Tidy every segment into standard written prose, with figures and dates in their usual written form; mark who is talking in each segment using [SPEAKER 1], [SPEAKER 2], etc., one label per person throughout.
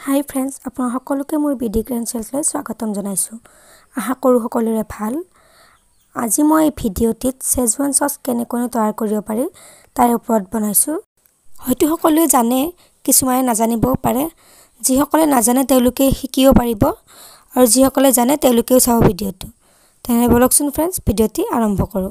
[SPEAKER 1] hi friends आपन सकलोके मोर बिडी क्रेन्सेल्सলৈ स्वागतम जनाइছো आशा करू सकलोरे ভাল আজি মই এই ভিডিওটিত সেজৱান সস কেনেকৈ তৈয়াৰ কৰিব পাৰি তাৰ ওপৰত বনাইছো হয়তো সকলোৱে জানে কিছুমানে নাজানিবও পাৰে যি সকলে নাজানে তেওঁলোকে শিকিও পাৰিব আৰু যি সকলে জানে তেওঁলোকেও চাও ভিডিওটো তেনে বলকচোন फ्रेंड्स ভিডিওটি আৰম্ভ কৰো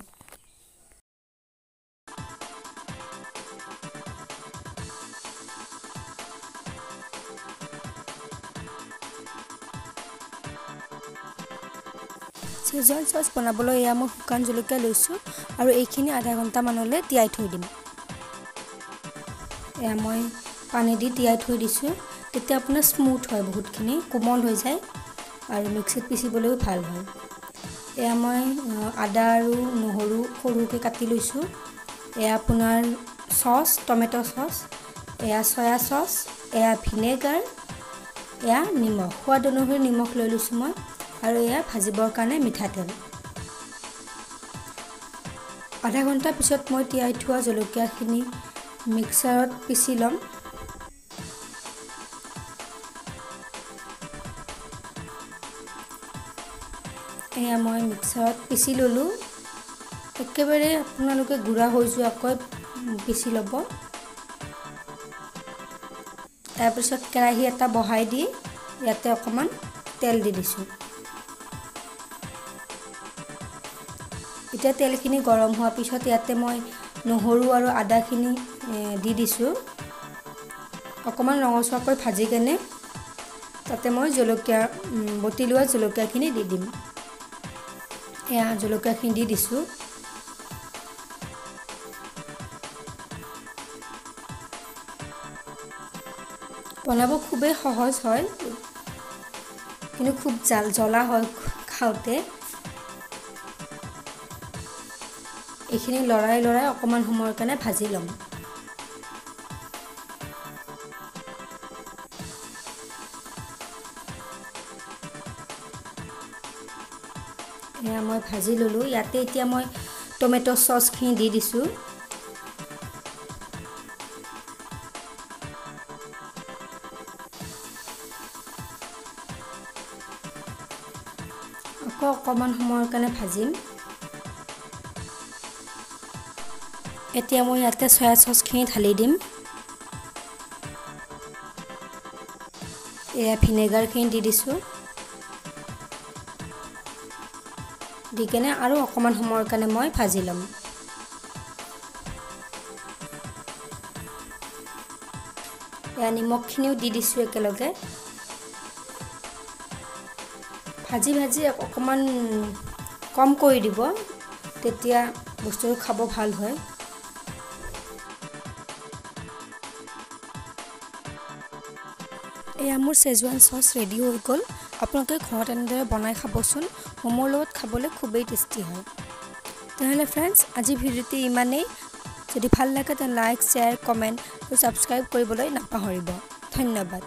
[SPEAKER 1] সেজৱান সস বনাবলৈ এয়া মই শুকান জলকীয়া লৈছো আৰু এইখিনি আধা ঘণ্টা মানলৈ তিয়াই থৈ দিম এয়া মই পানী দি তিয়াই থৈ দিছো তেতিয়া আপোনাৰ স্মুথ হয় বহুতখিনি কোমল হৈ যায় আৰু মিক্সিত পিচিবলৈও ভাল হয় এয়া মই আদা আৰু নহৰু সৰুকৈ কাটি লৈছো এয়া আপোনাৰ সস টমেটো সস এয়া সয়া সস এয়া ভিনেগাৰ এয়া নিমখ সোৱাদ অনুসৰি নিমখ লৈ লৈছো মই আৰু এয়া ভাজিবৰ কাৰণে মিঠা তেল আধা ঘণ্টা পিছত মই তিয়াই থোৱা জলকীয়াখিনি মিক্সাৰত পিচি লম এয়া মই মিক্সাৰত পিচি ললো একেবাৰে আপোনালোকে গুড়া হৈ যোৱাকৈ পিচি ল'ব তাৰ পিছত কেৰাহী এটা বহাই দি ইয়াতে অকমান তেল দি দিছো এতিয়া তেলখিনি গৰম হোৱাৰ পিছত ইয়াতে মই নহৰু আৰু আদাখিনি দি দিছো অকমান ৰঙচুৱাকৈ ভাজি কেনে তাতে মই জলকীয়া বটি লোৱা জলকীয়াখিনি দি দিম এয়া জলকীয়াখিনি দি দিছো বনাব খুবেই সহজ হয় কিন্তু খুব জ্বলা হয় খাওঁতে এইখিনি লৰাই অকমান সময়ৰ কাৰণে ভাজি লম এয়া মই ভাজি ললো ইয়াতে এতিয়া মই টমেটো সসখিনি দি দিছো অকমান সময়ৰ কাৰণে ভাজিম এতিয়া মই ইয়াতে সয়া সসখিনি ঢালি দিম এয়া ভিনেগাৰখিনি দি দিছো দি কেনে আৰু অকমান সময়ৰ কাৰণে মই ভাজি লম এয়া নিমখখিনিও দি দিছো একেলগে ভাজি অকমান কম কৰি দিব তেতিয়া বস্তুটো খাব ভাল হয় এয়া মোৰ সেজৱান সস ৰেডি হৈ গল আপোনালোকে ঘৰত এনেদৰে বনাই খাবচোন মমৰ লগত খাবলৈ খুবেই টেষ্টি হয় তেহলে फ्रेंड्स আজি ভিডিওটি ইমানেই যদি ভাল লাগে তেনে লাইক শেয়াৰ কমেন্ট আৰু সাবস্ক্ৰাইব কৰিবলৈ নাপাহৰিব ধন্যবাদ